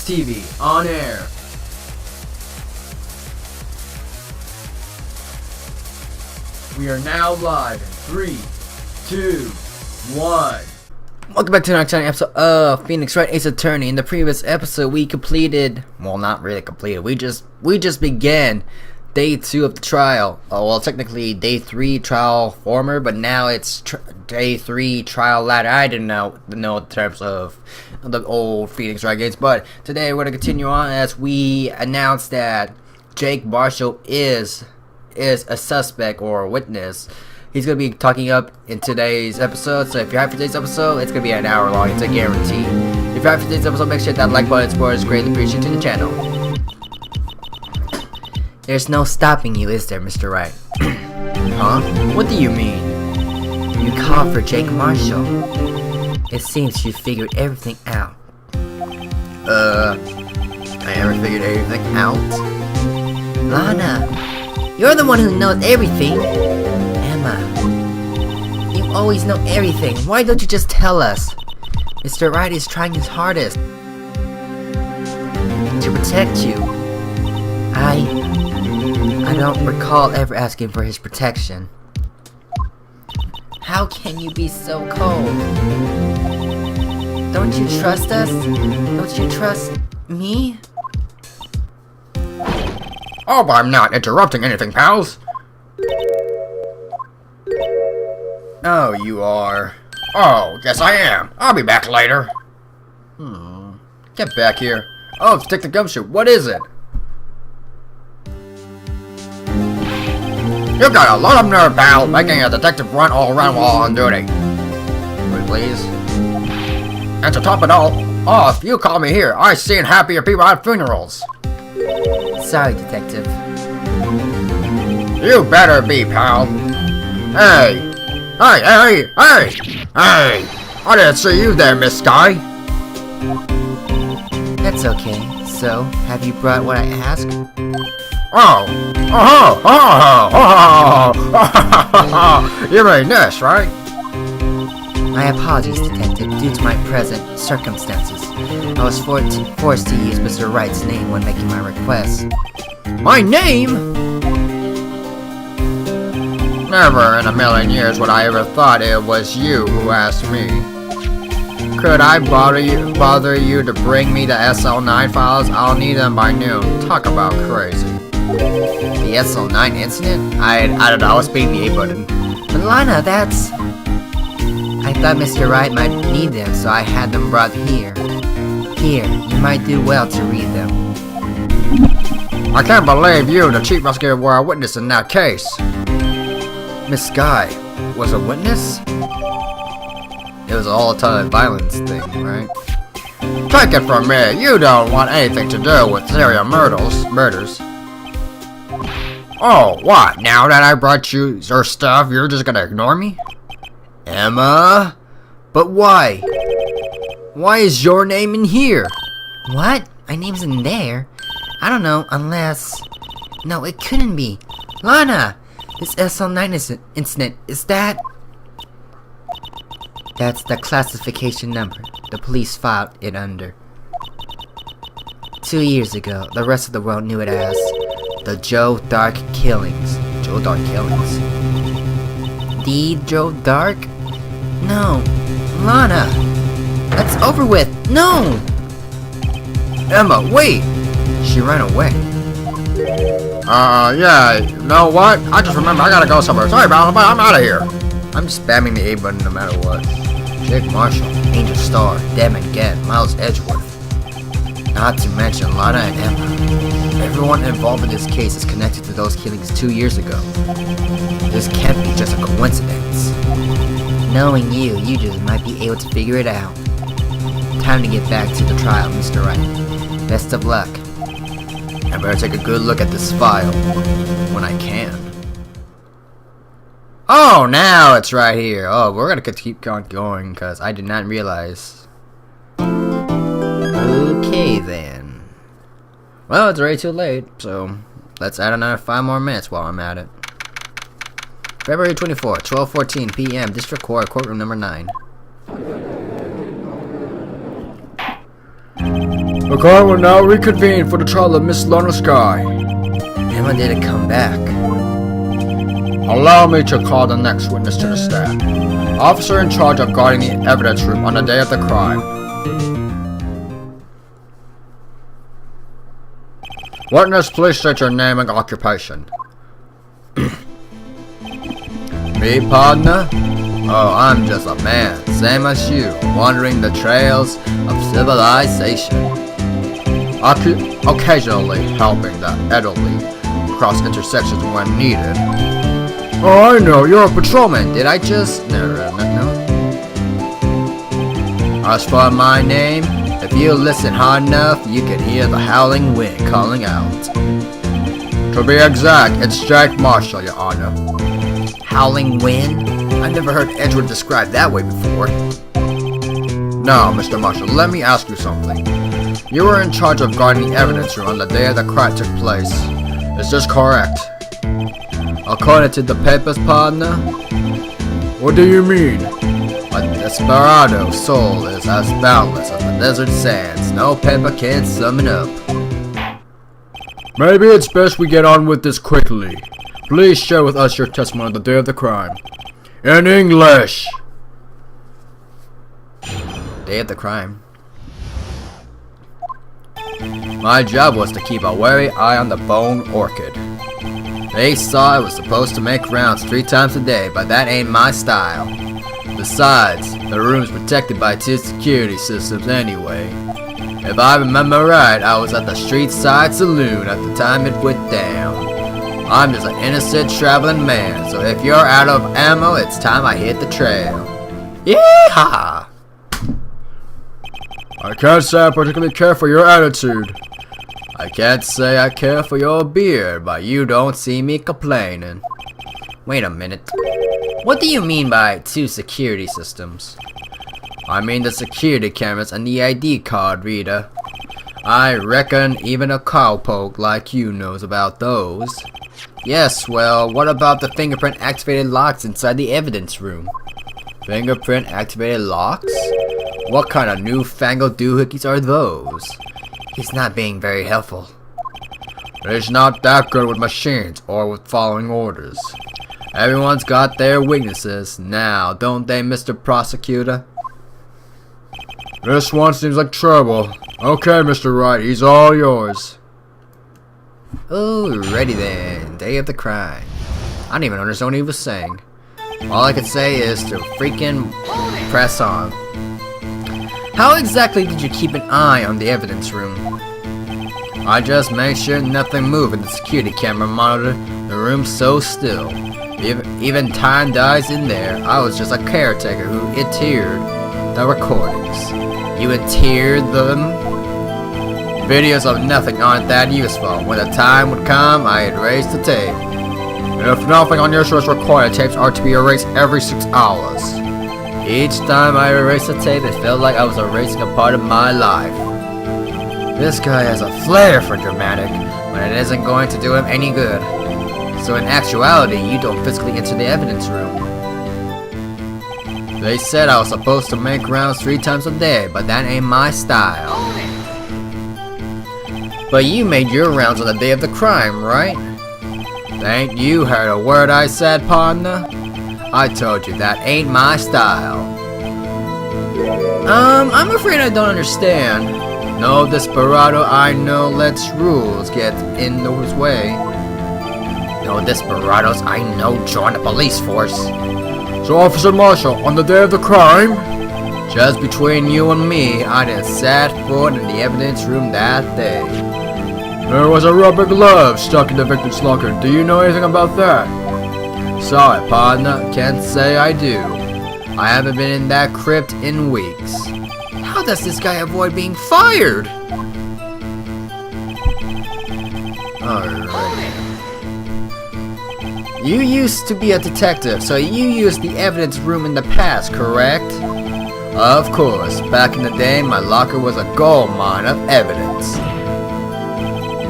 TV on air. We are now live in 3, 2, 1. Welcome back to the next episode of Phoenix Wright Ace Attorney. In the previous episode, we completed, well, not really completed. We just began day 2 of the trial. Well, technically day 3 trial former, but now it's day 3 trial ladder. I didn't know in terms of the old Phoenix Wright games, but today we're gonna continue on as we announced that Jake Marshall is a suspect or a witness. He's going to be talking up in today's episode, so if you're hyped for today's episode, it's going to be an hour long, it's a guarantee. If you're hyped for today's episode, make sure that like button is greatly appreciated to the channel. There's no stopping you, is there, Mr. Wright? Huh? What do you mean? You called for Jake Marshall. It seems you figured everything out. I never figured everything out? Lana! You're the one who knows everything! Emma, you always know everything. Why don't you just tell us? Mr. Wright is trying his hardest to protect you. I don't recall ever asking for his protection. How can you be so cold? Don't you trust us? Don't you trust me? Oh, I'm not interrupting anything, pals. Oh, you are. Oh, yes I am. I'll be back later. Get back here. Oh, stick the gumshoe. What is it? You got a lot of nerve, pal, making a detective run all around while on duty. Wait, please. And to top it all off, you call me here. I seen happier people at funerals. Sorry, detective. You better be, pal. Hey! Hey! I didn't see you there, Miss Sky. That's okay. So, have you brought what I asked? You mean this, right? My apologies, detective. Due to my present circumstances, I was forced to use Mr. Wright's name when making my request. My name? Never in a million years would I ever thought it was you who asked me. Could I bother you to bring me the SL9 files? I'll need them by noon. Talk about crazy. The SL9 incident? I don't know, I was beating the A button. But Lana, that's... I thought Mr. Wright might need them, so I had them brought here. Here, you might do well to read them. I can't believe you, the chief prosecutor, were a witness in that case. Miss Sky was a witness? It was all a ton of violence thing, right? Take it from me, you don't want anything to do with serial murders. Oh, what? Now that I brought you your stuff, you're just gonna ignore me? Emma? But why? Why is your name in here? What? My name's in there? I don't know, unless... No, it couldn't be. Lana! This SL9 incident, is that... That's the classification number the police filed it under. 2 years ago, the rest of the world knew it as the Joe Dark Killings. Joe Dark Killings? The Joe Dark? No. Lana! That's over with! No! Emma, wait! She ran away. Yeah, you know what? I just remember I gotta go somewhere. Sorry, pal, but I'm out of here. I'm spamming the A button no matter what. Jake Marshall, Angel Starr, Damon Gett, Miles Edgeworth. Not to mention Lana and Emma. Everyone involved in this case is connected to those killings 2 years ago. This can't be just a coincidence. Knowing you just might be able to figure it out. Time to get back to the trial, Mr. Wright. Best of luck. I better take a good look at this file when I can. Oh, now it's right here. Oh, we're gonna keep on going because I did not realize. Okay then. Well, it's already too late, so let's add another 5 more minutes while I'm at it. February 24th, 12:14 p.m. District Court, courtroom number 9. The car will now reconvene for the trial of Miss Lorna Sky. And when did it come back? Allow me to call the next witness to the stand. Officer in charge of guarding the evidence room on the day of the crime. Witness, please state your name and occupation. Me, partner? Oh, I'm just a man, same as you, wandering the trails of civilization. Occasionally helping the elderly cross intersections when needed. Oh, I know, you're a patrolman. Did I just... No. As for my name, if you listen hard enough, you can hear the howling wind calling out. To be exact, it's Jack Marshall, Your Honor. Howling wind? I've never heard Edward described that way before. Now, Mr. Marshall, let me ask you something. You were in charge of guarding the evidence room on the day the crime took place. Is this correct? According to the papers, partner? What do you mean? A desperado's soul is as boundless as the desert sands. No paper can sum it up. Maybe it's best we get on with this quickly. Please share with us your testimony on the day of the crime. In English! Day of the crime. My job was to keep a wary eye on the bone orchid. They saw I was supposed to make rounds 3 times a day, but that ain't my style. Besides, the room's protected by 2 security systems anyway. If I remember right, I was at the street side saloon at the time it went down. I'm just an innocent traveling man, so if you're out of ammo, it's time I hit the trail. Yeehaw! I can't say I particularly care for your attitude. I can't say I care for your beard, but you don't see me complaining. Wait a minute. What do you mean by 2 security systems? I mean the security cameras and the ID card reader. I reckon even a cowpoke like you knows about those. Yes, well, what about the fingerprint activated locks inside the evidence room? Fingerprint activated locks? What kind of newfangled doohickeys are those? He's not being very helpful. He's not that good with machines or with following orders. Everyone's got their weaknesses now, don't they, Mr. Prosecutor? This one seems like trouble. Okay, Mr. Wright, he's all yours. Alrighty then, day of the crime. I don't even understand what he was saying. All I could say is to freaking press on. How exactly did you keep an eye on the evidence room? I just made sure nothing moved in the security camera monitor. The room's so still. Even time dies in there. I was just a caretaker who adhered the recordings. You adhered them? Videos of nothing aren't that useful. When the time would come, I erased the tape. If nothing on your show is recorded, tapes are to be erased every 6 hours. Each time I erased a tape, it felt like I was erasing a part of my life. This guy has a flair for dramatic, but it isn't going to do him any good. So in actuality, you don't physically enter the evidence room. They said I was supposed to make rounds 3 times a day, but that ain't my style. But you made your rounds on the day of the crime, right? Ain't you heard a word I said, partner? I told you that ain't my style. I'm afraid I don't understand. No desperado I know lets rules get in his way. No desperados I know join the police force. So Officer Marshall, on the day of the crime? Just between you and me, I didn't set foot in the evidence room that day. There was a rubber glove stuck in the victim's locker. Do you know anything about that? Sorry, partner. Can't say I do. I haven't been in that crypt in weeks. How does this guy avoid being fired? Alright. You used to be a detective, so you used the evidence room in the past, correct? Of course. Back in the day, my locker was a gold mine of evidence.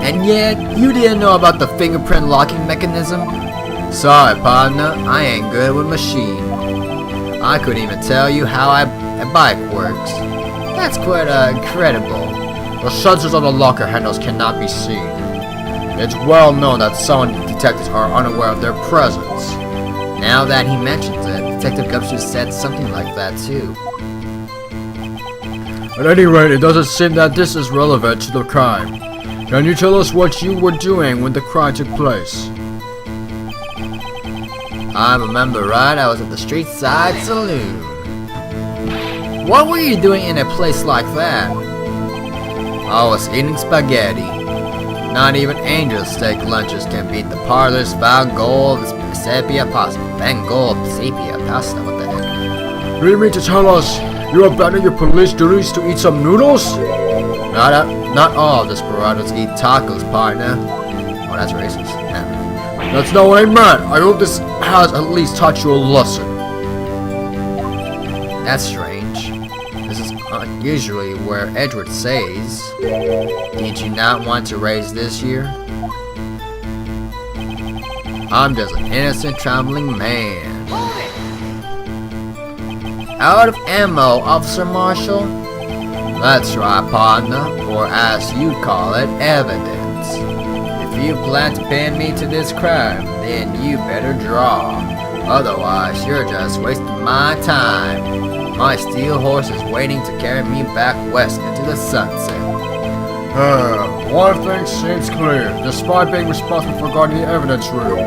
And yet, you didn't know about the fingerprint locking mechanism? Sorry, partner, I ain't good with machine. I couldn't even tell you how a bike works. That's quite incredible. The sensors on the locker handles cannot be seen. It's well known that some detectives are unaware of their presence. Now that he mentions it, Detective Gumshoe said something like that too. At any rate, it doesn't seem that this is relevant to the crime. Can you tell us what you were doing when the crime took place? I remember right, I was at the street side saloon. What were you doing in a place like that? I was eating spaghetti. Not even angel steak lunches can beat the parlor's Van Gogh sepia pasta. Van Gogh sepia pasta, what the heck? Do you mean to tell us you abandoned your police duties to eat some noodles? Not all desperados eat tacos, partner. Oh, that's racist. Never. That's not what I meant. I hope this has at least taught you a lesson. That's strange. This is usually where Edward says, "Did you not want to raise this year?" I'm just an innocent traveling man. Out of ammo, Officer Marshall? That's right, partner, or as you'd call it, evidence. If you plan to pin me to this crime, then you better draw. Otherwise, you're just wasting my time. My steel horse is waiting to carry me back west into the sunset. One thing seems clear. Despite being responsible for guarding the evidence room,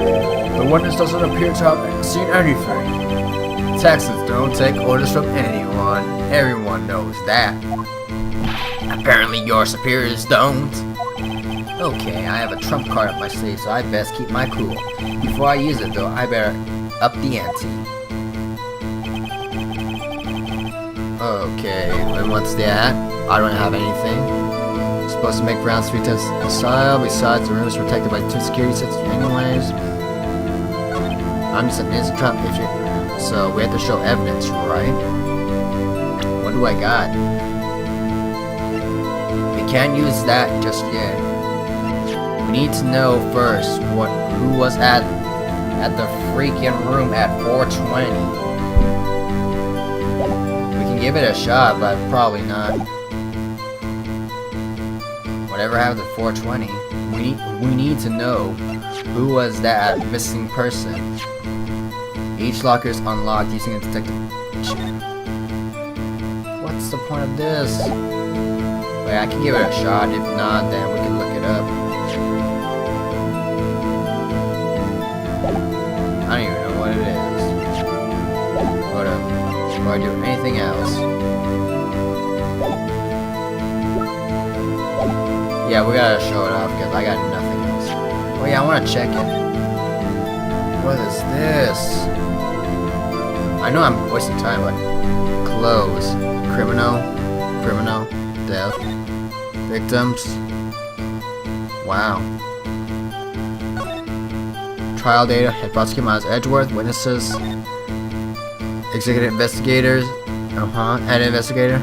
the witness doesn't appear to have seen anything. Texans don't take orders from anyone. Everyone knows that. Apparently your superiors don't. Okay, I have a trump card up my sleeve, so I best keep my cool. Before I use it though, I better up the ante. Okay, and what's that? I don't have anything. Supposed to make rounds 3 times the style, besides the room is protected by 2 security sets anyways. I'm just an innocent trump issue. So we have to show evidence, right? What do I got? We can't use that just yet. We need to know first who was at the freaking room at 420. We can give it a shot, but probably not. Whatever happened at 420, we need to know who was that missing person. Each locker is unlocked using a detective. What's the point of this? Wait, I can give it a shot. If not, then we can look it up. I don't even know what it is. What up? Before I do anything else. Yeah, we gotta show it off because I got nothing else. Oh yeah, I wanna check it. What is this? I know I'm wasting time, but close. Criminal, death, victims. Wow. Trial data, head prosecutor Miles Edgeworth, witnesses, executive investigators, head investigator,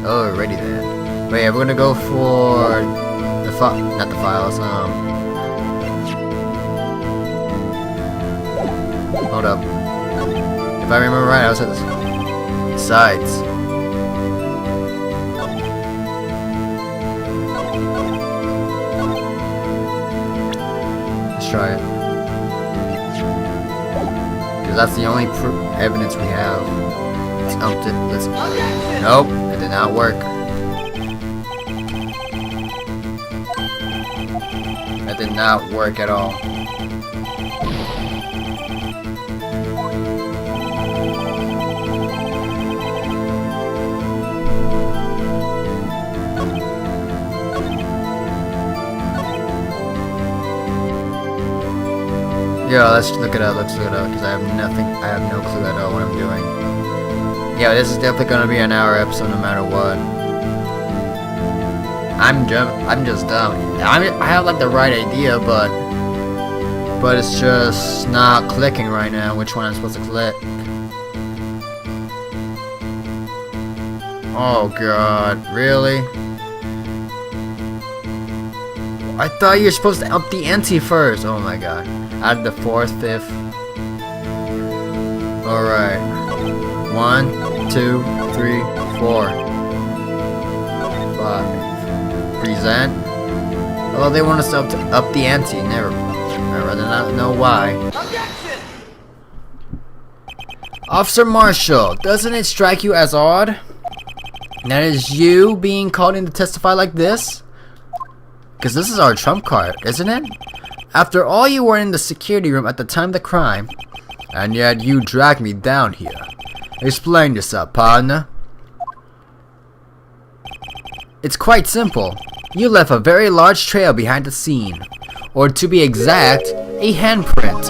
Alrighty then. But yeah, we're gonna go for the not the files, hold up. If I remember right, I was at the sides. Let's try it. Because that's the only evidence we have. Let's ump it. Let's. Nope, it did not work. That did not work at all. Yeah, let's look it up, because I have no clue at all what I'm doing. Yeah, this is definitely gonna be an hour episode no matter what. I'm just dumb. I have like the right idea, but it's just not clicking right now which one I'm supposed to click. Oh god, really? I thought you were supposed to up the ante first. Oh my god. Add the 4th, 5th. Alright. 1, 2, 3, 4. 5. Present. Oh, they want us to up the ante. Never. I'd rather not know why. Objection! Officer Marshall, doesn't it strike you as odd that it is you being called in to testify like this? Because this is our trump card, isn't it? After all, you were in the security room at the time of the crime, and yet you dragged me down here. Explain yourself, partner. It's quite simple. You left a very large trail behind the scene, or to be exact, a handprint.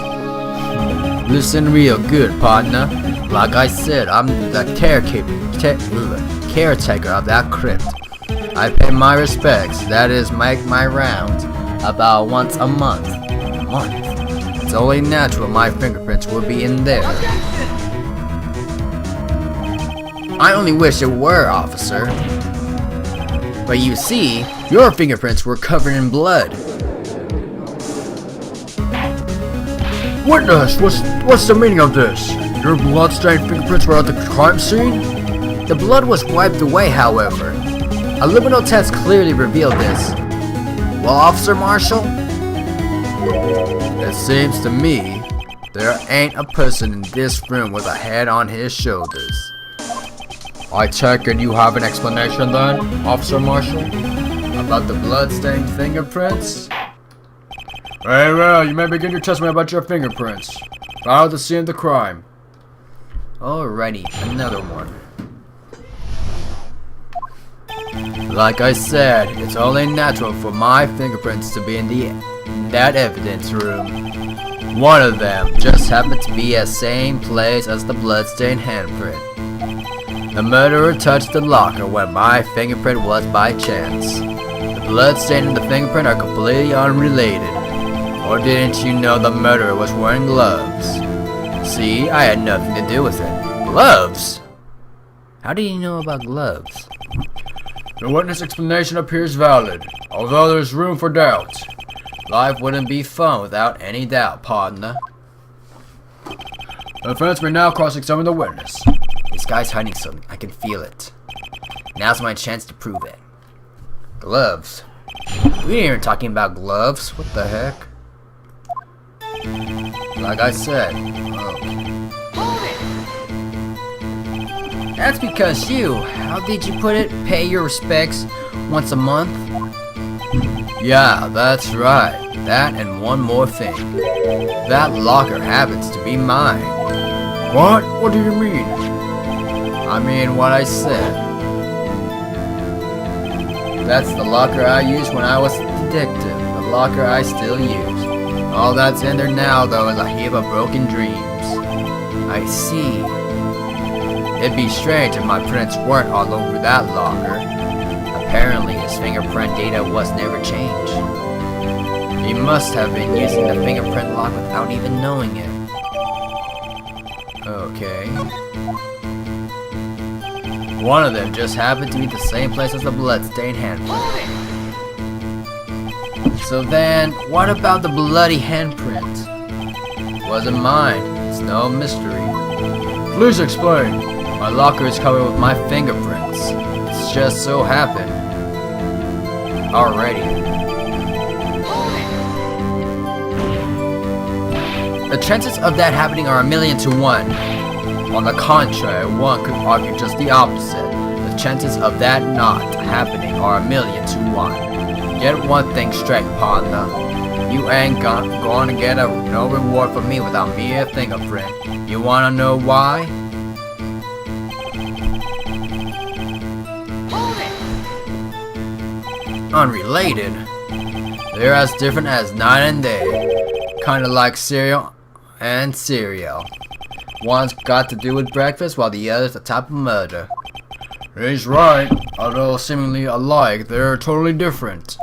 Listen real good, partner. Like I said, I'm the caretaker of that crypt. I pay my respects, that is, make my rounds, about once a month. It's only natural my fingerprints would be in there. I only wish it were, officer. But you see, your fingerprints were covered in blood. Witness, what's the meaning of this? Your blood-stained fingerprints were at the crime scene? The blood was wiped away, however. A liminal test clearly revealed this. Well, Officer Marshall? It seems to me there ain't a person in this room with a head on his shoulders. I take it you have an explanation then, Officer Marshall? About the blood-stained fingerprints? Very well, you may begin your testimony about your fingerprints. Found at the scene of the crime. Alrighty, another one. Like I said, it's only natural for my fingerprints to be in that evidence room. One of them just happened to be at the same place as the bloodstained handprint. The murderer touched the locker when my fingerprint was by chance. The bloodstain and the fingerprint are completely unrelated. Or didn't you know the murderer was wearing gloves? See, I had nothing to do with it. Gloves? How do you know about gloves? The witness explanation appears valid, although there's room for doubt. Life wouldn't be fun without any doubt, partner. The defense may now cross-examine the witness. This guy's hiding something. I can feel it. Now's my chance to prove it. Gloves. We ain't even talking about gloves. What the heck? Like I said. That's because you, how did you put it, pay your respects once a month? Yeah, that's right. That and one more thing. That locker happens to be mine. What? What do you mean? I mean what I said. That's the locker I used when I was a detective. The locker I still use. All that's in there now, though, is a heap of broken dreams. I see. It'd be strange if my prints weren't all over that locker. Apparently, his fingerprint data was never changed. He must have been using the fingerprint lock without even knowing it. Okay. One of them just happened to be the same place as the bloodstained handprint. So then, what about the bloody handprint? Wasn't mine. It's no mystery. Please explain. My locker is covered with my fingerprints. It's just so happened. Already. The chances of that happening are 1,000,000 to 1. On the contrary, one could argue just the opposite. The chances of that not happening are 1,000,000 to 1. Get one thing straight, partner. You ain't gonna get no reward from me without me a fingerprint. You wanna know why? Unrelated? They're as different as night and day. Kinda like cereal and cereal. One's got to do with breakfast while the other's the type of murder. He's right. Although seemingly alike, they're totally different.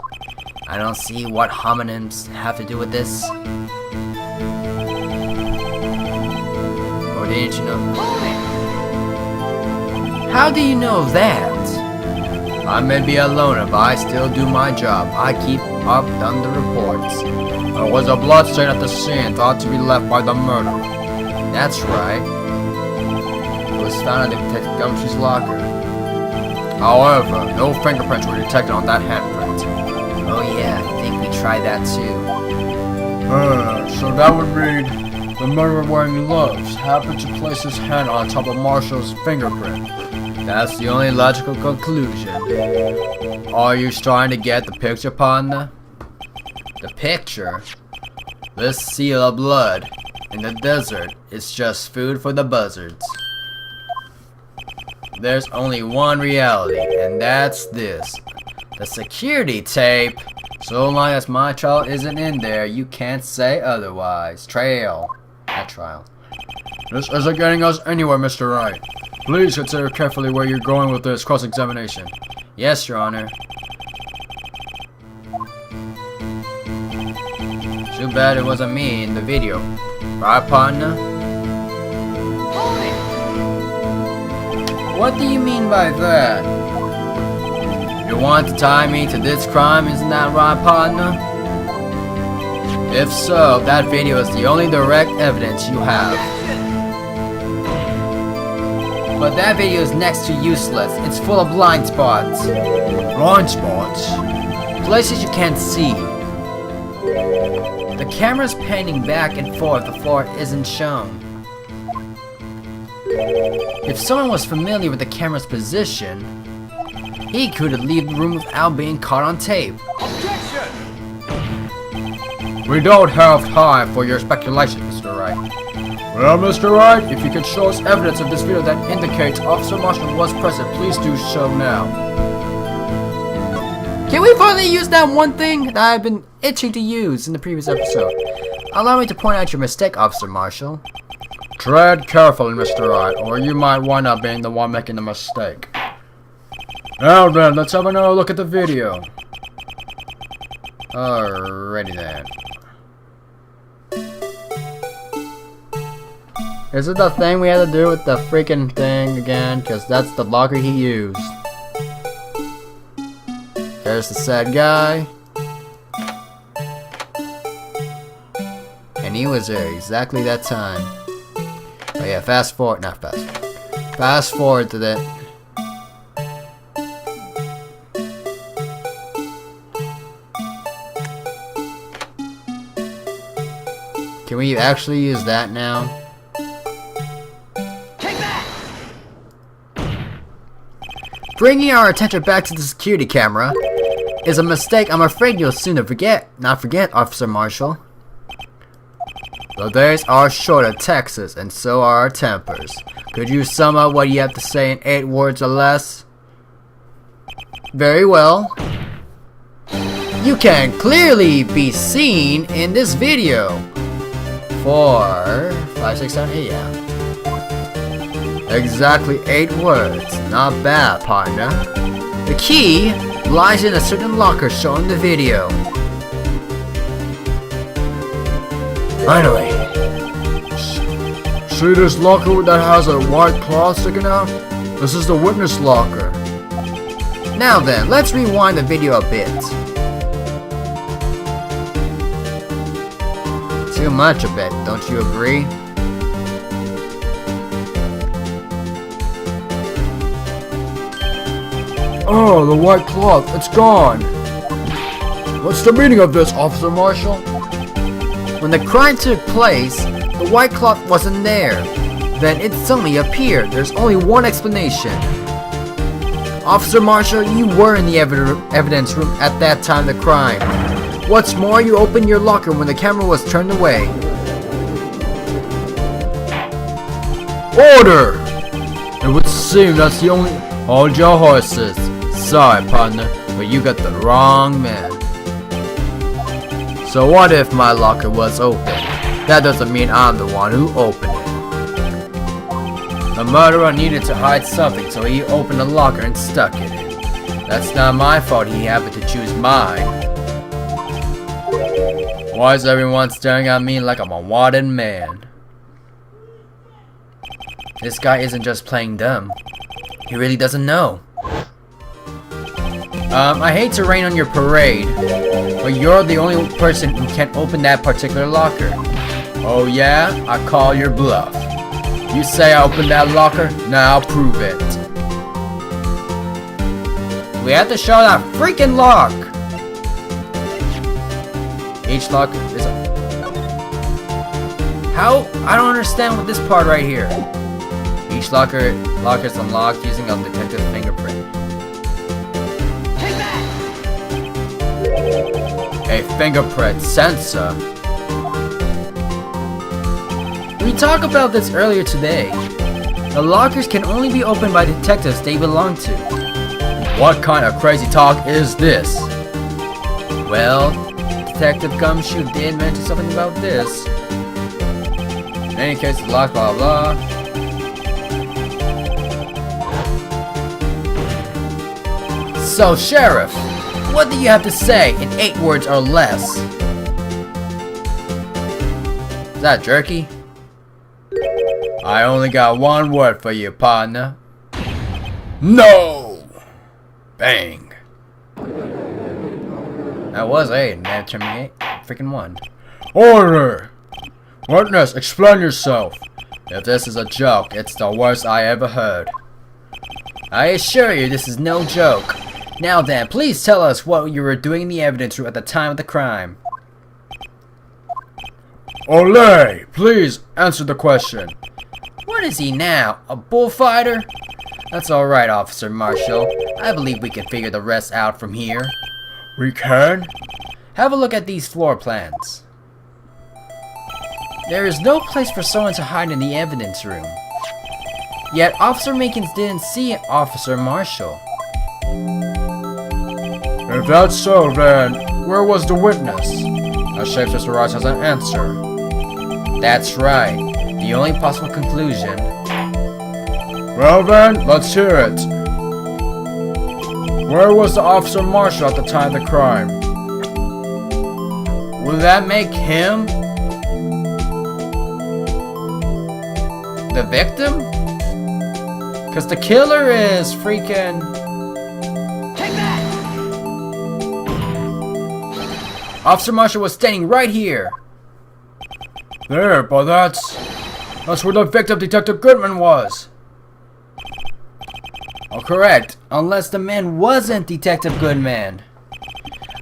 I don't see what homonyms have to do with this. Or didn't you know? How do you know that? I may be a loner, but I still do my job. I keep up on the reports. There was a bloodstain at the scene thought to be left by the murderer. That's right. It was found in Detective Gumshoe's locker. However, no fingerprints were detected on that handprint. Oh yeah, I think we tried that too. So that would mean the murderer wearing gloves happened to place his hand on top of Marshall's fingerprint. That's the only logical conclusion. Are you trying to get the picture, partner? The picture? This seal of blood in the desert is just food for the buzzards. There's only one reality, and that's this. The security tape. So long as my child isn't in there, you can't say otherwise. Trial. This isn't getting us anywhere, Mr. Wright. Please consider carefully where you're going with this cross-examination. Yes, Your Honor. Too bad it wasn't me in the video. Right, partner? What do you mean by that? You want to tie me to this crime, isn't that right, partner? If so, that video is the only direct evidence you have. But that video is next to useless. It's full of blind spots. Blind spots? Places you can't see. The camera's panning back and forth, the floor isn't shown. If someone was familiar with the camera's position, he could leave the room without being caught on tape. We don't have time for your speculation, Mr. Wright. Well, Mr. Wright, if you can show us evidence of this video that indicates Officer Marshall was present, please do so now. Can we finally use that one thing that I've been itching to use in the previous episode? Allow me to point out your mistake, Officer Marshall. Tread carefully, Mr. Wright, or you might wind up being the one making the mistake. Now then, let's have another look at the video. Alrighty then. Is it the thing we had to do with the freaking thing again? Because that's the locker he used. There's the sad guy. And he was there exactly that time. Oh yeah, fast forward to that. Can we actually use that now? Take that! Bringing our attention back to the security camera is a mistake I'm afraid you'll soon not forget, Officer Marshall. The days are short in Texas, and so are our tempers. Could you sum up what you have to say in 8 words or less? Very well. You can clearly be seen in this video. 4, 5, 6, 7, 8, yeah. Exactly 8 words. Not bad, partner. The key lies in a certain locker shown in the video. Finally. See this locker that has a white cloth sticking out? This is the witness locker. Now then, let's rewind the video a bit. Too much a bit, don't you agree? Oh, the white cloth, it's gone. What's the meaning of this, Officer Marshall? When the crime took place, the white cloth wasn't there. Then it suddenly appeared. There's only one explanation. Officer Marshall, you were in the evidence room at that time of the crime. What's more, you opened your locker when the camera was turned away. Order! It would seem that's the only... Hold your horses. Sorry, partner, but you got the wrong man. So what if my locker was open? That doesn't mean I'm the one who opened it. The murderer needed to hide something, so he opened the locker and stuck it in. That's not my fault he happened to choose mine. Why is everyone staring at me like I'm a wanted man? This guy isn't just playing dumb. He really doesn't know. I hate to rain on your parade, but you're the only person who can open that particular locker. Oh yeah? I call your bluff. You say I opened that locker? Now I'll prove it. We have to show that freaking lock. Each lock is how? I don't understand what this part right here. Each locker is unlocked using a detective's fingerprint. A fingerprint sensor. We talked about this earlier today. The lockers can only be opened by detectives they belong to. What kind of crazy talk is this? Well, Detective Gumshoe did mention something about this. In any case, it's locked, blah blah blah. So, Sheriff, what do you have to say in 8 words or less? Is that jerky? I only got one word for you, partner. No! Bang. That was 8, and then terminate freaking 1. Order! Witness, explain yourself. If this is a joke, it's the worst I ever heard. I assure you this is no joke. Now then, please tell us what you were doing in the evidence room at the time of the crime. Olay! Please answer the question. What is he now? A bullfighter? That's alright, Officer Marshall. I believe we can figure the rest out from here. We can? Have a look at these floor plans. There is no place for someone to hide in the evidence room. Yet Officer Minkins didn't see Officer Marshall. If that's so, then where was the witness? That shapes Mr. Wright has an answer. That's right. The only possible conclusion. Well then, let's hear it. Where was the Officer Marshall at the time of the crime? Will that make him the victim? Cause the killer is freaking... Take that! Officer Marshall was standing right here. There, but that's where the victim, Detective Goodman, was. Oh, correct. Unless the man wasn't Detective Goodman.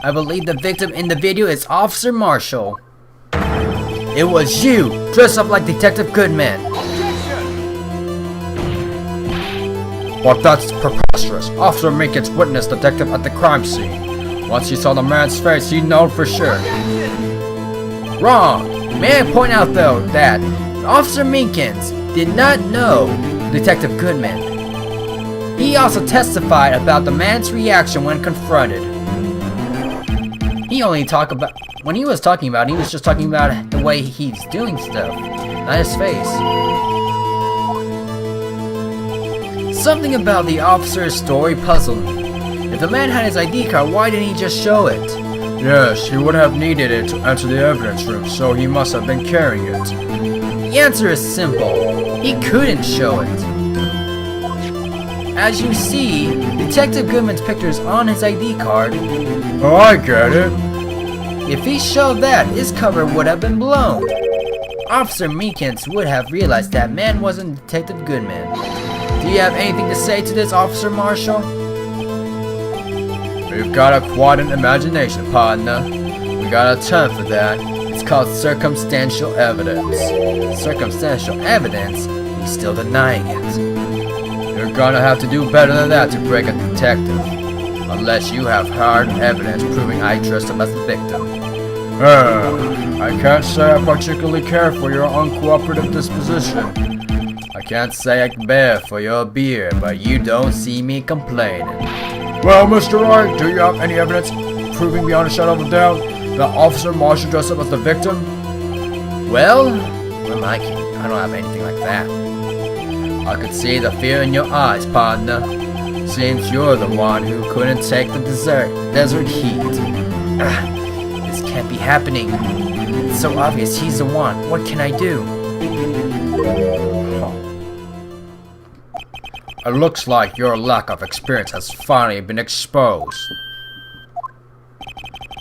I believe the victim in the video is Officer Marshall. It was you, dressed up like Detective Goodman. But that's preposterous. Officer Minkins witnessed the detective at the crime scene. Once he saw the man's face, he knew for sure. Wrong. May I point out though that Officer Minkins did not know Detective Goodman. He also testified about the man's reaction when confronted. He only talked about when he was talking about it, he was just talking about the way he's doing stuff, not his face. Something about the officer's story puzzled me. If the man had his ID card, why didn't he just show it? Yes, he would have needed it to enter the evidence room, so he must have been carrying it. The answer is simple. He couldn't show it. As you see, Detective Goodman's picture is on his ID card. Oh, I get it. If he showed that, his cover would have been blown. Officer Minkins would have realized that man wasn't Detective Goodman. Do you have anything to say to this, Officer Marshall? We've got a quite an imagination, partner. We got a term for that. It's called circumstantial evidence. Circumstantial evidence? He's still denying it. You're gonna have to do better than that to break a detective. Unless you have hard evidence proving I dressed him as the victim. I can't say I particularly care for your uncooperative disposition. I can't say I can bear for your beer, but you don't see me complaining. Well, Mr. Wright, do you have any evidence proving beyond a shadow of a doubt that Officer Marshall dressed up as the victim? Well, what am I kidding? I don't have anything like that. I could see the fear in your eyes, partner. Seems you're the one who couldn't take the desert heat. This can't be happening. It's so obvious he's the one. What can I do? It looks like your lack of experience has finally been exposed.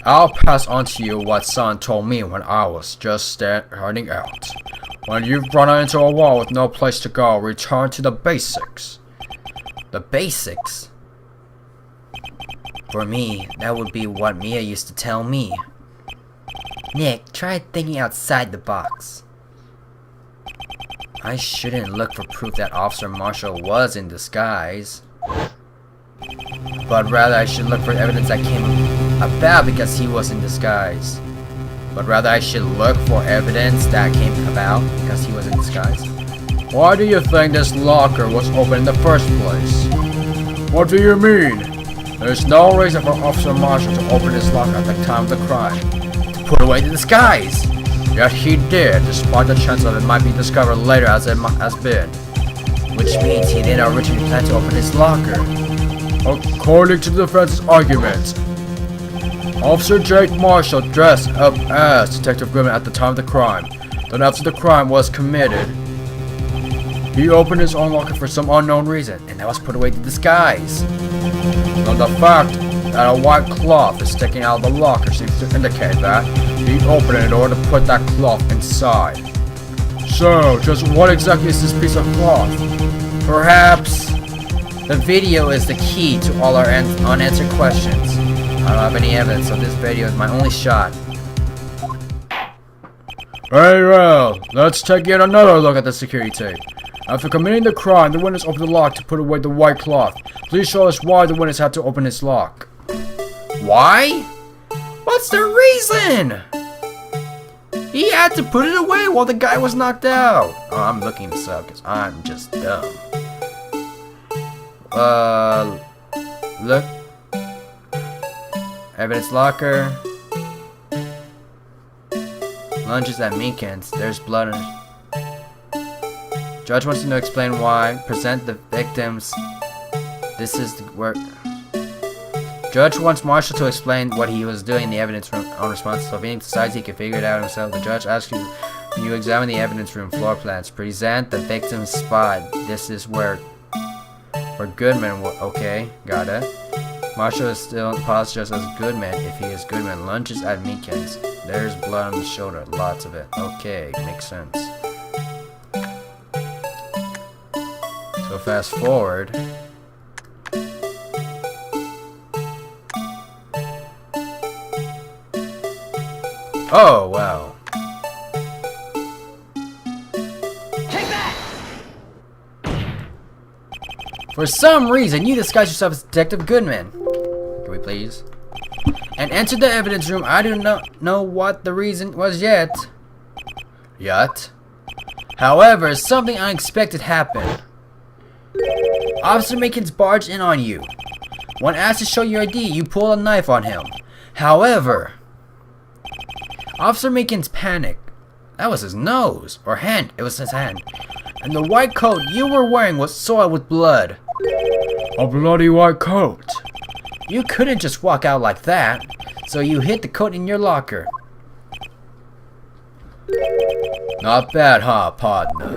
I'll pass on to you what Son told me when I was just starting out. When you've run into a wall with no place to go, return to the basics. The basics? For me, that would be what Mia used to tell me. Nick, try thinking outside the box. I shouldn't look for proof that Officer Marshall was in disguise. But rather I should look for evidence that came about because he was in disguise. Why do you think this locker was open in the first place? What do you mean? There's no reason for Officer Marshall to open his locker at the time of the crime. To put away the disguise! Yet he did, despite the chance that it might be discovered later as it has been. Which means he didn't originally plan to open his locker. According to the defense's arguments, Officer Jake Marshall dressed up as Detective Goodman at the time of the crime. Then after the crime was committed, he opened his own locker for some unknown reason, And that was put away the disguise. Now the fact that a white cloth is sticking out of the locker seems to indicate that he opened it in order to put that cloth inside. So, just what exactly is this piece of cloth? Perhaps the video is the key to all our unanswered questions. I don't have any evidence, so this video is my only shot. Very well, let's take yet another look at the security tape. After committing the crime, the witness opened the lock to put away the white cloth. Please show us why the witness had to open his lock. Why? What's the reason? He had to put it away while the guy was knocked out. Oh, I'm looking this up because I'm just dumb. Look. Evidence locker. Lunges at Meekins. There's blood on it. Judge wants to explain why. Present the victims. This is the work. Judge wants Marshall to explain what he was doing in the evidence room on response. So Phoenix decides he can figure it out himself. The judge asks you examine the evidence room floor plans. Present the victim's spot. This is where Goodman. Okay, got it. Marshall is still paused just as Goodman. If he is Goodman, lunges at Meekins. There's blood on the shoulder, lots of it. Okay, makes sense. So fast forward. Oh, wow. For some reason, you disguise yourself as Detective Goodman. Can we please? And enter the evidence room. I do not know what the reason was yet. However, something unexpected happened. Officer Meekins barged in on you. When asked to show your ID, you pulled a knife on him. However, Officer Meekins panicked. That was his nose. Or hand. It was his hand. And the white coat you were wearing was soiled with blood. A bloody white coat. You couldn't just walk out like that, so you hid the coat in your locker. Not bad, huh, partner?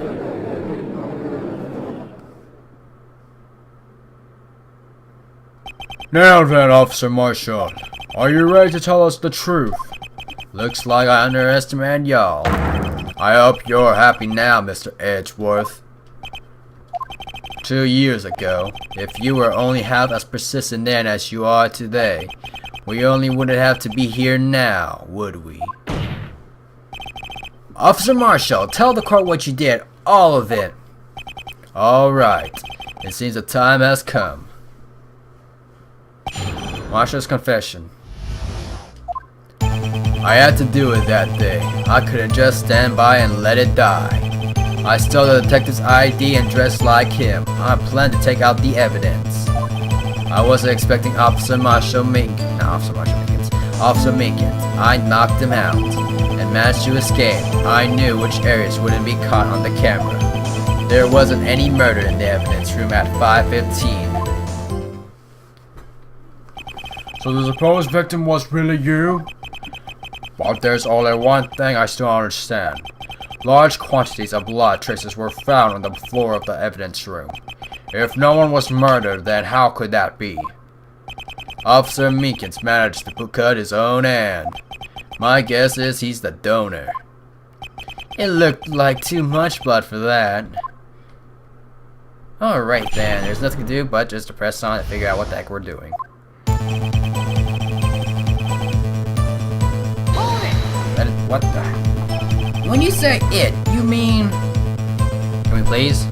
Now then, Officer Marshall, are you ready to tell us the truth? Looks like I underestimated y'all. I hope you're happy now, Mr. Edgeworth. 2 years ago, if you were only half as persistent then as you are today, we only wouldn't have to be here now, would we? Officer Marshall, tell the court what you did, all of it. Alright, it seems the time has come. Marshall's confession. I had to do it that day. I couldn't just stand by and let it die. I stole the detective's ID and dressed like him. I planned to take out the evidence. I wasn't expecting Officer Meekins. I knocked him out and managed to escape. I knew which areas wouldn't be caught on the camera. There wasn't any murder in the evidence room at 5:15. So the supposed victim was really you? But there's only one thing I still don't understand. Large quantities of blood traces were found on the floor of the evidence room. If no one was murdered, then how could that be? Officer Meekins managed to cut his own hand. My guess is he's the donor. It looked like too much blood for that. Alright then, there's nothing to do but just to press on and figure out what the heck we're doing. What the? When you say it, you mean... Can we please?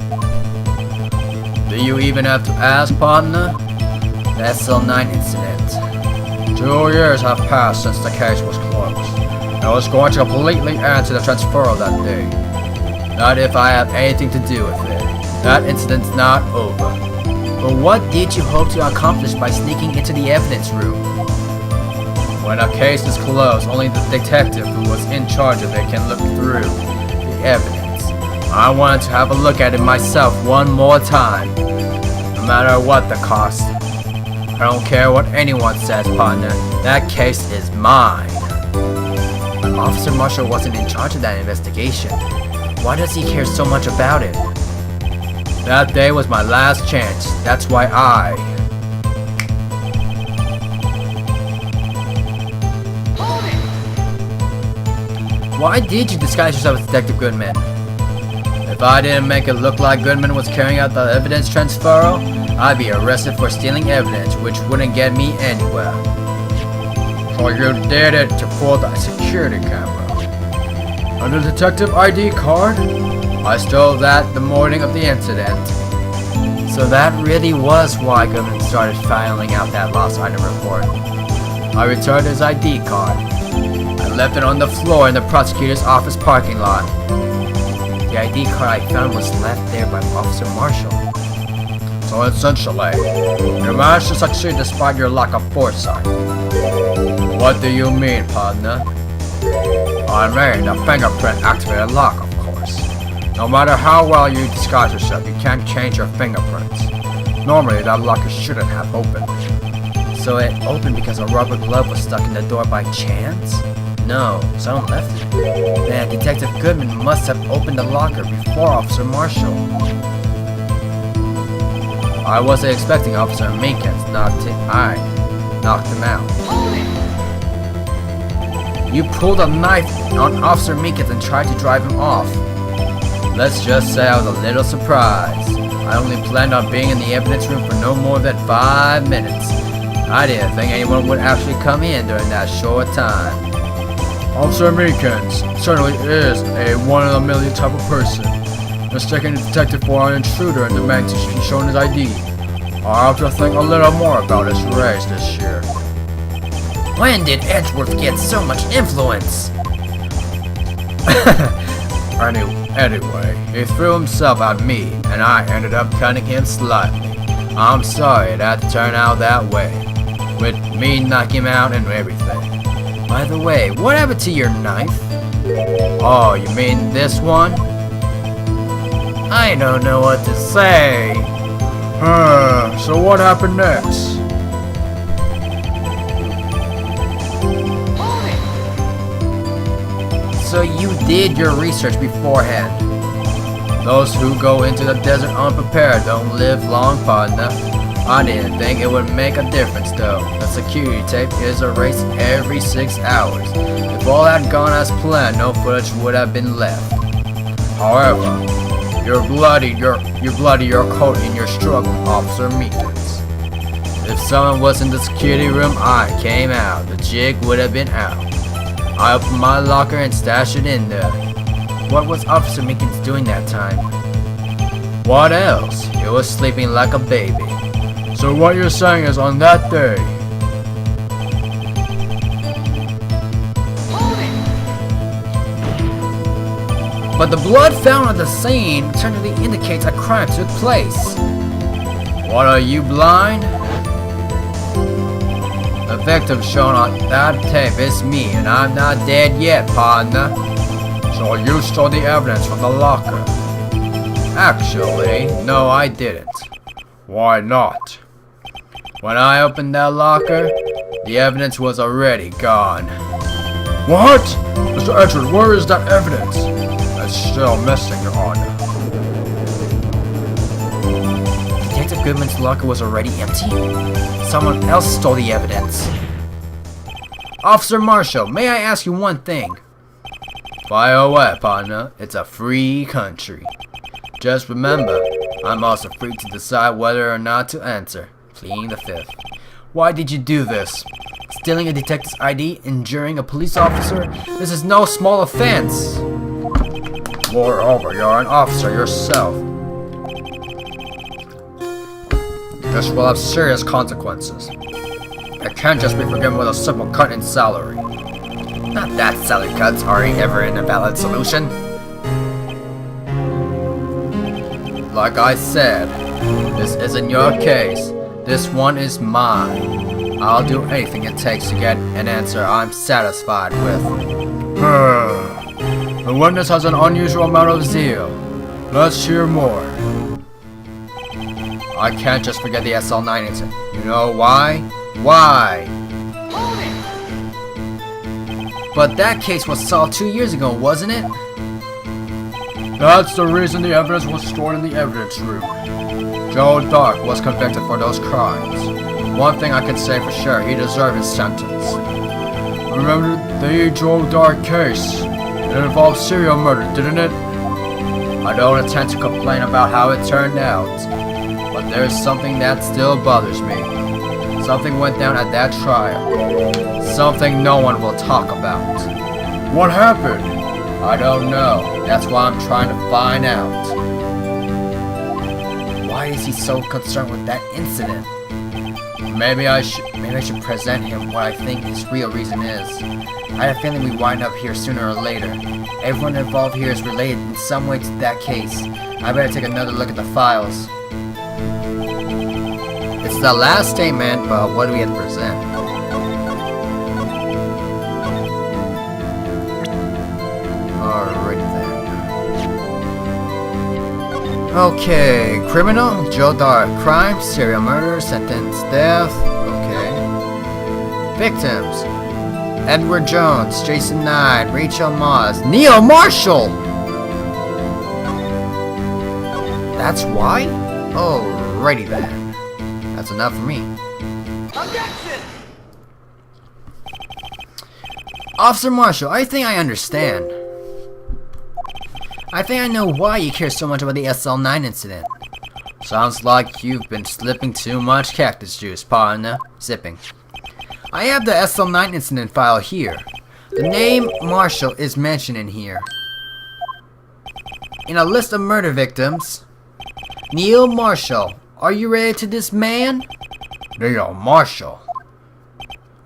Do you even have to ask, partner? The SL9 incident. 2 years have passed since the case was closed. I was going to completely answer the transfer that day. Not if I have anything to do with it. That incident's not over. But what did you hope to accomplish by sneaking into the evidence room? When a case is closed, only the detective who was in charge of it can look through the evidence. I wanted to have a look at it myself one more time, no matter what the cost. I don't care what anyone says, partner. That case is mine. But Officer Marshall wasn't in charge of that investigation. Why does he care so much about it? That day was my last chance. That's why Why did you disguise yourself as Detective Goodman? If I didn't make it look like Goodman was carrying out the evidence transfer, I'd be arrested for stealing evidence, which wouldn't get me anywhere. So you did it to fool the security camera. And the detective ID card? I stole that the morning of the incident. So that really was why Goodman started filing out that lost item report. I returned his ID card. I left it on the floor in the prosecutor's office parking lot. The ID card I found was left there by Officer Marshall. So essentially, you managed to succeed despite your lack of foresight. What do you mean, partner? I mean the fingerprint activated lock, of course. No matter how well you disguise yourself, you can't change your fingerprints. Normally, that locker shouldn't have opened. So it opened because a rubber glove was stuck in the door by chance? No, someone left it. Then Detective Goodman must have opened the locker before Officer Marshall. I wasn't expecting Officer Minkins, I knocked him out. You pulled a knife on Officer Minkins and tried to drive him off. Let's just say I was a little surprised. I only planned on being in the evidence room for no more than 5 minutes. I didn't think anyone would actually come in during that short time. Officer Meekins certainly is a one-in-a-million type of person. Mistaking the detective for an intruder and demanding to be shown his ID. I'll have to think a little more about his race this year. When did Edgeworth get so much influence? Anyway, he threw himself at me, and I ended up cutting him slightly. I'm sorry it had to turn out that way, with me knocking him out and everything. By the way, what happened to your knife? Oh, you mean this one? I don't know what to say. So what happened next? So you did your research beforehand. Those who go into the desert unprepared don't live long, partner. I didn't think it would make a difference though. The security tape is erased every 6 hours. If all had gone as planned, no footage would have been left. However, you bloodied your coat in your struggle, Officer Meekins. If someone was in the security room, I came out. The jig would have been out. I opened my locker and stashed it in there. What was Officer Meekins doing that time? What else? He was sleeping like a baby. So what you're saying is on that day, but the blood found at the scene certainly indicates a crime took place. What, are you blind? The victim shown on that tape is me, and I'm not dead yet, partner. So you stole the evidence from the locker? Actually, no, I didn't. Why not? When I opened that locker, the evidence was already gone. What? Mr. Edward, where is that evidence? It's still missing, Your Honor. Detective Goodman's locker was already empty? Someone else stole the evidence. Officer Marshall, may I ask you one thing? Fire away, partner. It's a free country. Just remember, I'm also free to decide whether or not to answer. Pleading the fifth. Why did you do this? Stealing a detective's ID, injuring a police officer? This is no small offense. Moreover, you're an officer yourself. This will have serious consequences. It can't just be forgiven with a simple cut in salary. Not that salary cuts are ever an invalid solution. Like I said, this isn't your case. This one is mine. I'll do anything it takes to get an answer I'm satisfied with. The witness has an unusual amount of zeal. Let's hear more. I can't just forget the SL9 incident. You know why? Why? But that case was solved 2 years ago, wasn't it? That's the reason the evidence was stored in the evidence room. Joe Dark was convicted for those crimes. One thing I can say for sure, he deserved his sentence. Remember the Joe Dark case? It involved serial murder, didn't it? I don't intend to complain about how it turned out, but there's something that still bothers me. Something went down at that trial. Something no one will talk about. What happened? I don't know. That's why I'm trying to find out. Why is he so concerned with that incident? Maybe I should present him what I think his real reason is. I have a feeling we wind up here sooner or later. Everyone involved here is related in some way to that case. I better take another look at the files. It's the last statement, but what do we have to present? Alrighty then. Okay, criminal, Joe Dark, crime, serial murder, sentence, death. Okay. Victims: Edward Jones, Jason Knight, Rachel Moss, Neil Marshall. That's why? Alrighty then. That's enough for me. Objection! Officer Marshall, I think I understand. I think I know why you care so much about the SL9 incident. Sounds like you've been slipping too much cactus juice, partner. Sipping. I have the SL9 incident file here. The name Marshall is mentioned in here. In a list of murder victims, Neil Marshall. Are you related to this man? Neil Marshall?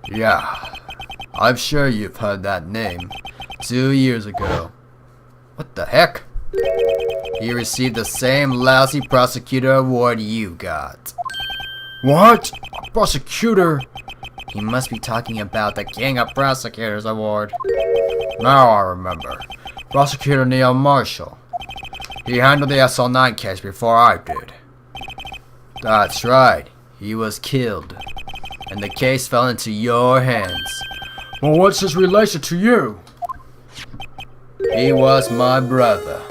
Yeah, I'm sure you've heard that name. 2 years ago. What the heck? He received the same lousy prosecutor award you got. What? A prosecutor? He must be talking about the King of Prosecutors award. Now I remember. Prosecutor Neil Marshall. He handled the SL9 case before I did. That's right. He was killed. And the case fell into your hands. Well, what's his relation to you? He was my brother.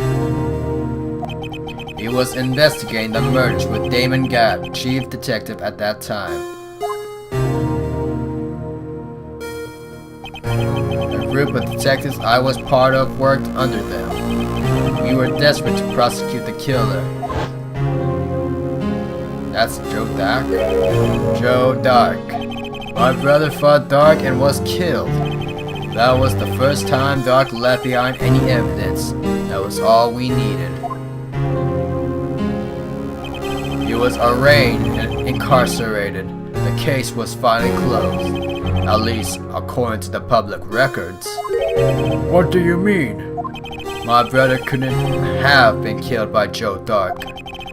He was investigating the murders with Damon Gabb, chief detective at that time. The group of detectives I was part of worked under them. We were desperate to prosecute the killer. That's Joe Dark? Joe Dark. My brother fought Dark and was killed. That was the first time Dark left behind any evidence. That was all we needed. He was arraigned and incarcerated. The case was finally closed. At least, according to the public records. What do you mean? My brother couldn't have been killed by Joe Dark.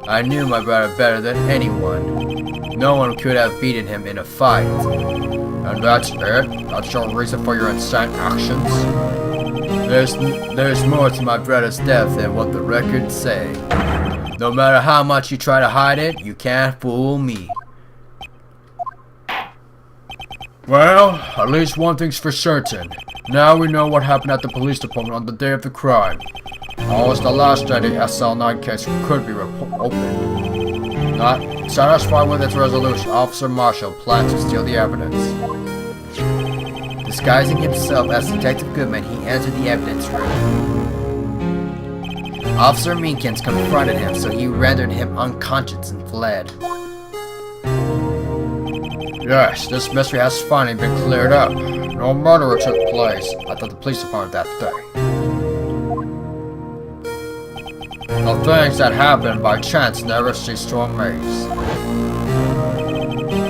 I knew my brother better than anyone. No one could have beaten him in a fight. And that's it? That's your reason for your insane actions? There's more to my brother's death than what the records say. No matter how much you try to hide it, you can't fool me. Well, at least one thing's for certain. Now we know what happened at the police department on the day of the crime. That was the last day the SL9 case could be opened. Not satisfied with its resolution, Officer Marshall planned to steal the evidence. Disguising himself as Detective Goodman, he entered the evidence room. Officer Meekins confronted him, so he rendered him unconscious and fled. Yes, this mystery has finally been cleared up. No murder took place at the police department that day. The things that happened by chance never cease to amaze.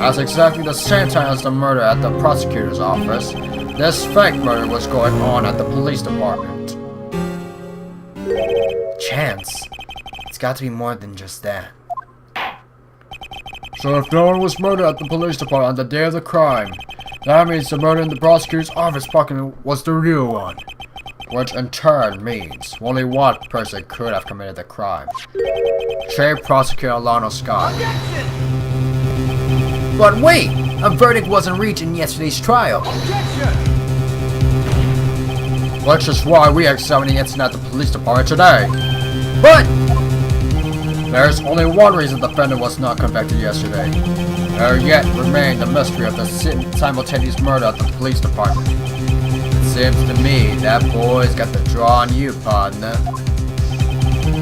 At exactly the same time as the murder at the prosecutor's office, this fake murder was going on at the police department. Chance? It's got to be more than just that. So if no one was murdered at the police department on the day of the crime, that means the murder in the prosecutor's office parking lot was the real one. Which in turn means only one person could have committed the crime. Chief Prosecutor Lionel Scott. But wait! A verdict wasn't reached in yesterday's trial. Which is why we examine the incident at the police department today. But There's only one reason the defendant was not convicted yesterday. There yet remained the mystery of the simultaneous murder at the police department. It seems to me that boy's got the draw on you, partner.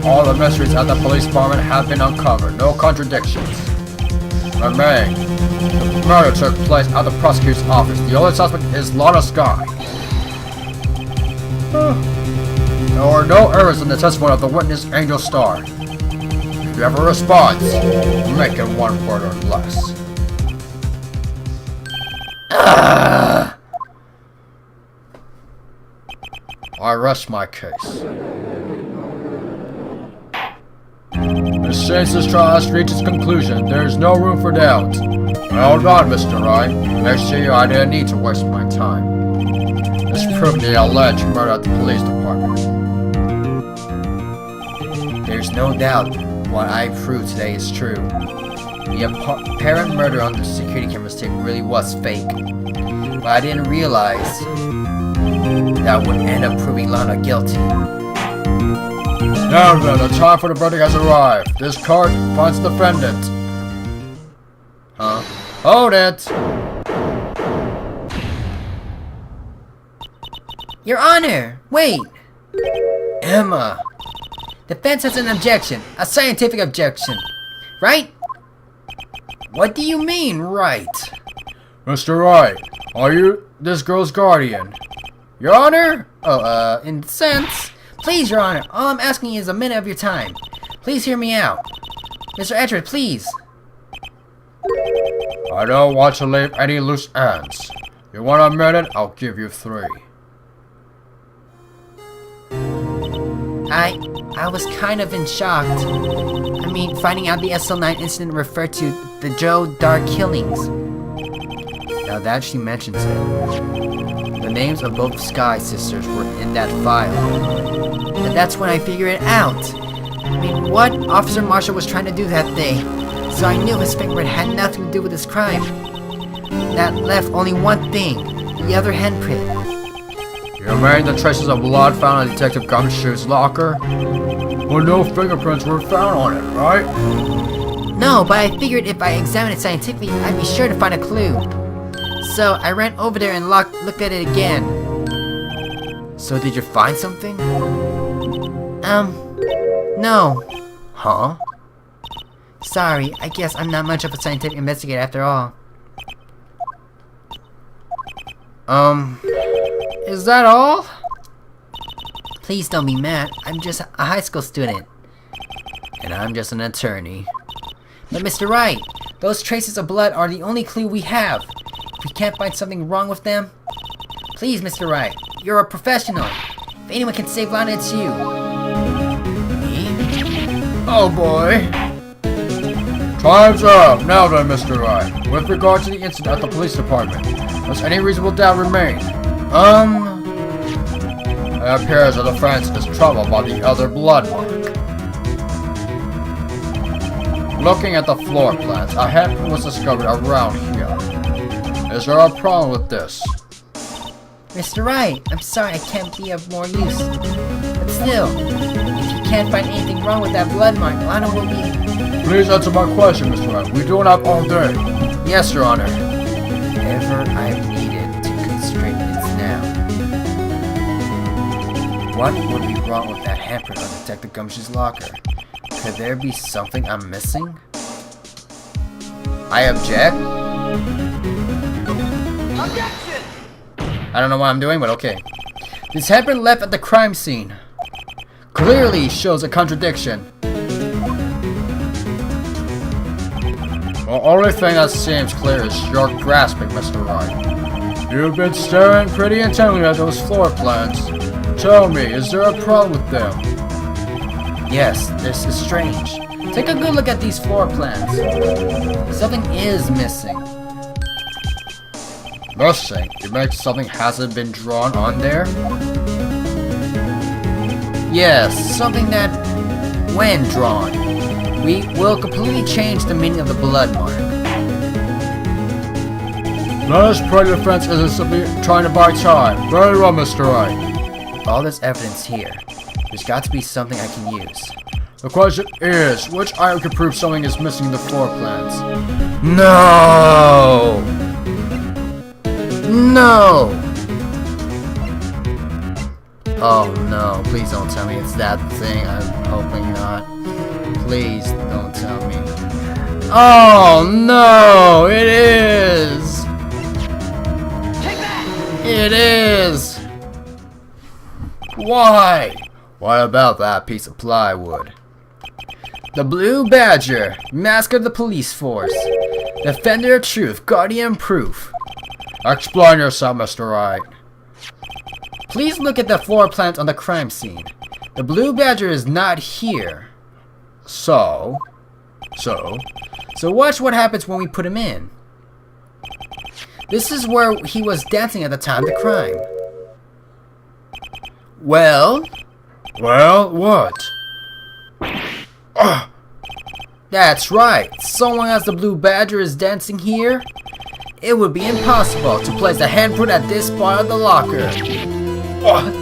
All the mysteries at the police department have been uncovered, no contradictions. Remain. The murder took place at the prosecutor's office. The only suspect is Lana Sky. There were no errors in the testimony of the witness, Angel Star. If you have a response, make it one word or less. I rest my case. Since this trial has reached its conclusion, there is no room for doubt. Well done, Mr. Wright. I see I didn't need to waste my time. This proved the alleged murder at the police department. there's no doubt what I proved today is true. The apparent murder on the security camera tape really was fake. But I didn't realize that would end up proving Lana guilty. Now then, the time for the verdict has arrived. This court finds the defendant. Huh? Hold it! Your Honor! Wait! Emma! Defense has an objection. A scientific objection. Right? What do you mean, right? Mr. Wright, are you this girl's guardian? Your Honor? Oh, in sense. Please, Your Honor, all I'm asking is a minute of your time. Please hear me out. Mr. Edward, please. I don't want to leave any loose ends. You want a minute? I'll give you 3. I was kind of in shock. I mean, finding out the SL9 incident referred to the Joe Dark killings. Now that she mentions it, the names of both Sky sisters were in that file. And that's when I figured it out. I mean, what Officer Marshall was trying to do that day. So I knew his fingerprint had nothing to do with this crime. That left only one thing, the other handprint. You mean the traces of blood found in Detective Gumshoe's locker? Well, no fingerprints were found on it, right? No, but I figured if I examined it scientifically, I'd be sure to find a clue. So I ran over there and looked at it again. So did you find something? No. Huh? Sorry, I guess I'm not much of a scientific investigator after all. Is that all? Please don't be mad. I'm just a high school student. And I'm just an attorney. But Mr. Wright, those traces of blood are the only clue we have. If we can't find something wrong with them, please, Mr. Wright, you're a professional. If anyone can save Lana, it's you. Me? Oh boy. Time's up. Now then, Mr. Wright. With regard to the incident at the police department, does any reasonable doubt remain? It appears the defense is troubled by the other blood mark. Looking at the floor plans, a handprint was discovered around here. Is there a problem with this? Mr. Wright, I'm sorry I can't be of more use. But still, if you can't find anything wrong with that blood mark, Lana will be... Please answer my question, Mr. Wright. We don't have all day. Yes, Your Honor. Whatever I've needed to constrain it's now. What would be wrong with that handprint on Detective Gumshoe's locker? Could there be something I'm missing? I object. I don't know what I'm doing, but okay. This handprint left at the crime scene clearly shows a contradiction. The only thing that seems clear is your grasping, Mr. Wright. You've been staring pretty intently at those floor plans. Tell me, is there a problem with them? Yes, this is strange. Take a good look at these floor plans. Something is missing. Missing? You mean something hasn't been drawn on there? Yes, something that, when drawn, will completely change the meaning of the blood mark. Let us pray the defense isn't simply trying to buy time. Very well, Mr. Wright. With all this evidence here, there's got to be something I can use. The question is, which item can prove something is missing in the floor plans? No! No! Oh no, please don't tell me it's that thing. I'm hoping not. Please don't tell me. Oh no! It is! It is! Why? What about that piece of plywood? The Blue Badger, mask of the police force. Defender of truth, guardian of proof. Explain yourself, Mr. Wright. Please look at the floor plans on the crime scene. The Blue Badger is not here. So watch what happens when we put him in. This is where he was dancing at the time of the crime. Well, what? that's right. So long as the Blue Badger is dancing here, it would be impossible to place a handprint at this spot of the locker. What?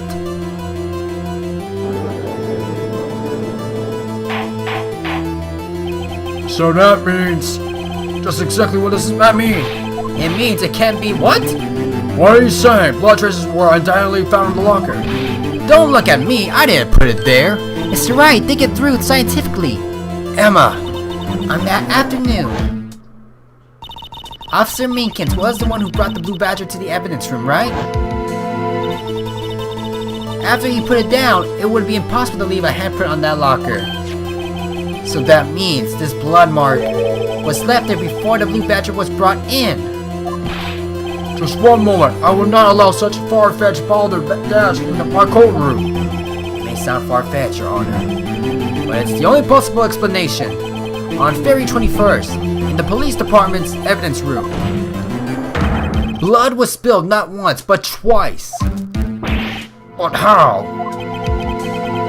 So that means... just exactly what does that mean? It means it can't be what? What are you saying? Blood traces were undoubtedly found in the locker. Don't look at me. I didn't put it there. Mr. Wright, think it through scientifically. Emma, on that afternoon, Officer Minkins was the one who brought the Blue Badger to the evidence room, right? After he put it down, it would be impossible to leave a handprint on that locker. So that means this blood mark was left there before the Blue Badger was brought in. Just one moment. I will not allow such far-fetched balderdash in my courtroom. It may sound far-fetched, Your Honor, but it's the only possible explanation. On February 21st, in the police department's evidence room, blood was spilled not once, but twice. But how?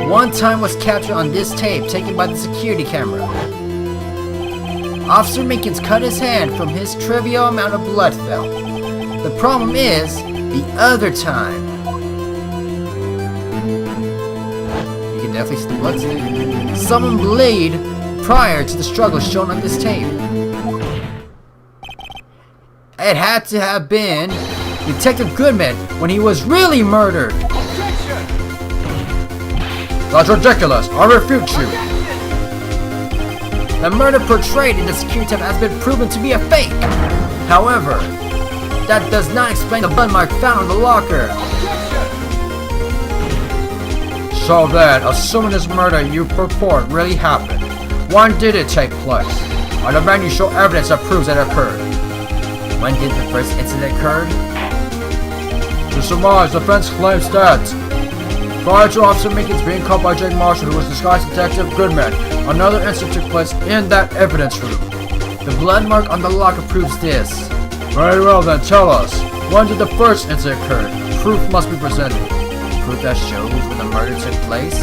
One time was captured on this tape taken by the security camera. Officer Minkins cut his hand from his trivial amount of blood fell. The problem is, the other time. You can definitely see the blood stain. Someone bled prior to the struggle shown on this tape. It had to have been Detective Goodman when he was really murdered. That's ridiculous. I refute you. The murder portrayed in the security tape has been proven to be a fake. However, that does not explain the blood mark found on the locker. So then, assuming this murder you purport really happened, when did it take place? I demand you show evidence that proves it occurred. When did the first incident occur? To surmise, the defense claims that prior to Officer Minkins being caught by Jake Marshall, who was disguised Detective Goodman, another incident took place in that evidence room. The blood mark on the locker proves this. Very well then, tell us. When did the first incident occur? Proof must be presented. Proof that shows when the murder took place?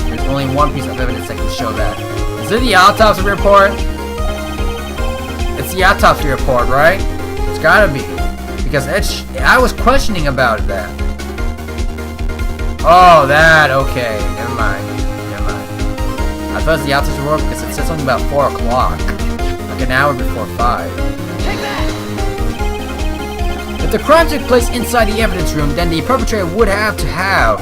There's only one piece of evidence that can show that. Is it the autopsy report? It's the autopsy report, right? It's gotta be. Because I was questioning about that. Oh, that, okay. Never mind. I thought it was the autopsy report because it said something about 4 o'clock. Like an hour before 5. If the crime took place inside the evidence room, then the perpetrator would have to have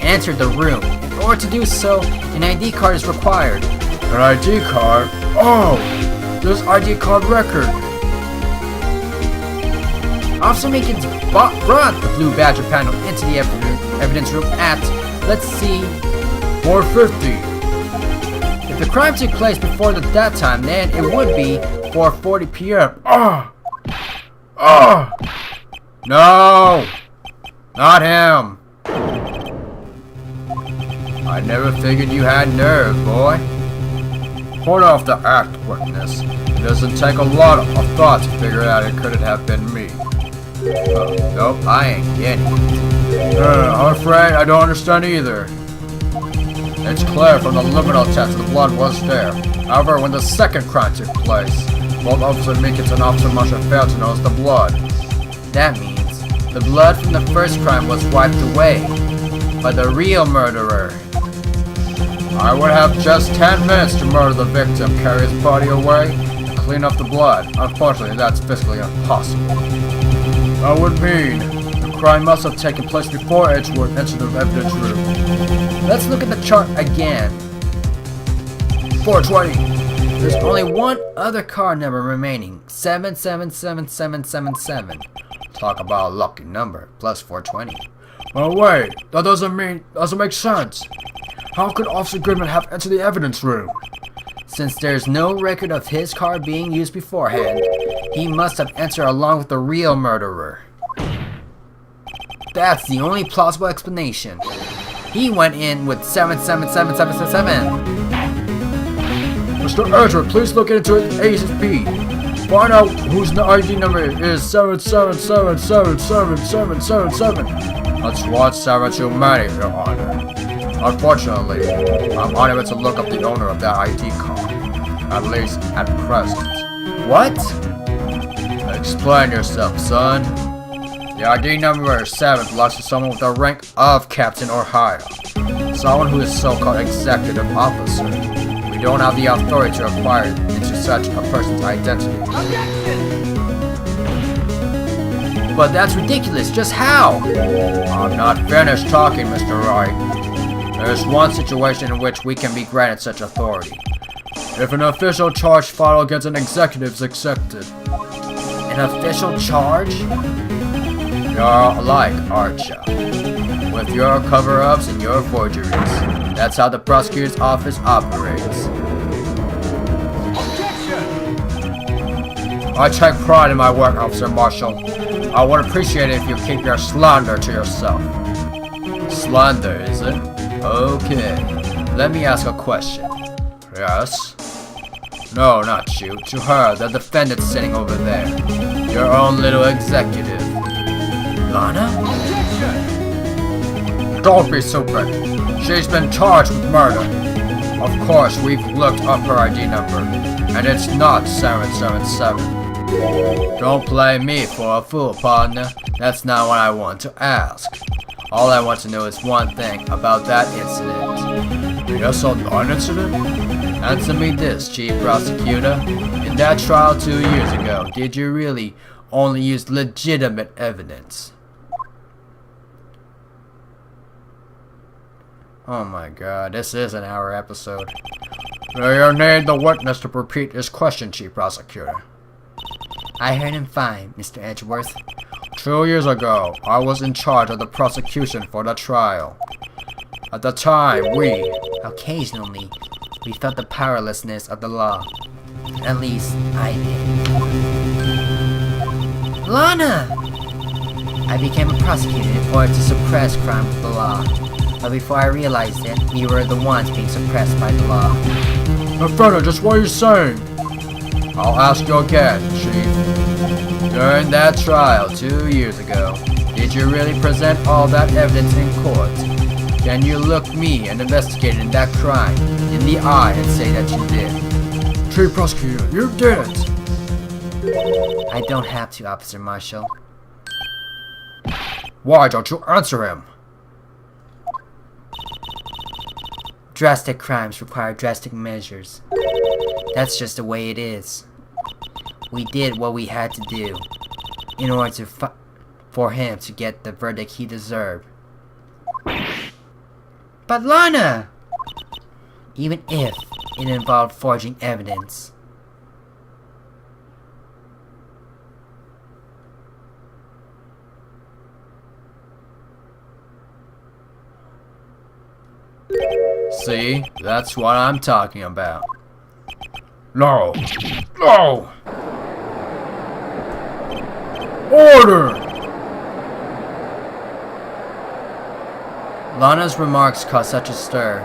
entered the room. In order to do so, an ID card is required. An ID card? Oh, this ID card record. Officer Meekins brought the Blue Badger panel into the evidence room at, let's see, 4:50. if the crime took place before that time, then it would be 4:40 p.m. No! Not him! I never figured you had nerve, boy. Point off the act, witness. It doesn't take a lot of thought to figure out it couldn't have been me. Nope, I ain't getting it. I'm afraid I don't understand either. It's clear from the luminal test the blood was there. However, when the second crime took place, both Officer Meekins and Officer Marshall failed to notice the blood. That means the blood from the first crime was wiped away by the real murderer. I would have just 10 minutes to murder the victim, carry his body away, and clean up the blood. Unfortunately, that's physically impossible. That would mean the crime must have taken place before Edgeworth entered the evidence room. Let's look at the chart again. 420. There's only one other car number remaining, 777777. Talk about a lucky number, plus 420. Oh wait, that doesn't make sense. How could Officer Goodman have entered the evidence room? Since there's no record of his car being used beforehand, he must have entered along with the real murderer. That's the only plausible explanation. He went in with 777777. Mr. Edgeworth, please look into his ASP. Find out whose ID number is 777777777. That's one 7 too many, Your Honor. Unfortunately, I'm unable to look up the owner of that ID card. At least at present. What? Explain yourself, son. The ID number 7 belongs to someone with the rank of captain or higher. Someone who is so-called executive officer. We don't have the authority to acquire into such a person's identity. But that's ridiculous. Just how? I'm not finished talking, Mr. Wright. There's one situation in which we can be granted such authority. If an official charge filed against an executive is accepted. An official charge? You're alike, aren't you? With your cover-ups and your forgeries. That's how the prosecutor's office operates. I take pride in my work, Officer Marshall. I would appreciate it if you keep your slander to yourself. Slander, is it? Okay. Let me ask a question. Yes? No, not you. To her, the defendant sitting over there. Your own little executive. Lana? Don't be stupid. She's been charged with murder. Of course, we've looked up her ID number, and it's not 777. Don't play me for a fool, partner. That's not what I want to ask. All I want to know is one thing about that incident. The SL9 incident? Answer me this, Chief Prosecutor. In that trial 2 years ago, did you really only use legitimate evidence? Oh my god, this is an hour episode. You need the witness to repeat his question, Chief Prosecutor. I heard him fine, Mr. Edgeworth. 2 years ago, I was in charge of the prosecution for the trial. At the time, Occasionally, we felt the powerlessness of the law. At least, I did. Lana! I became a prosecutor in order to suppress crime with the law. But before I realized it, we were the ones being suppressed by the law. Further, just what are you saying? I'll ask you again, Chief. During that trial 2 years ago, did you really present all that evidence in court? Can you look me, an investigator in that crime, in the eye and say that you did? Chief Prosecutor, you didn't! I don't have to, Officer Marshall. Why don't you answer him? Drastic crimes require drastic measures. That's just the way it is. We did what we had to do in order for him to get the verdict he deserved. But Lana! Even if it involved forging evidence. See? That's what I'm talking about. No. No! Order! Lana's remarks caused such a stir.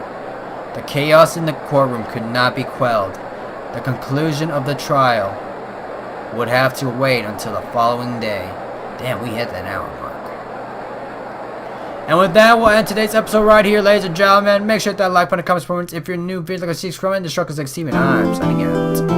The chaos in the courtroom could not be quelled. The conclusion of the trial would have to wait until the following day. Damn, we hit that hour mark. And with that, we'll end today's episode right here, ladies and gentlemen. Make sure to hit that like button, comment, comments if you're new. If you'd like to see scrolling, the struggles like Steven. I'm signing out.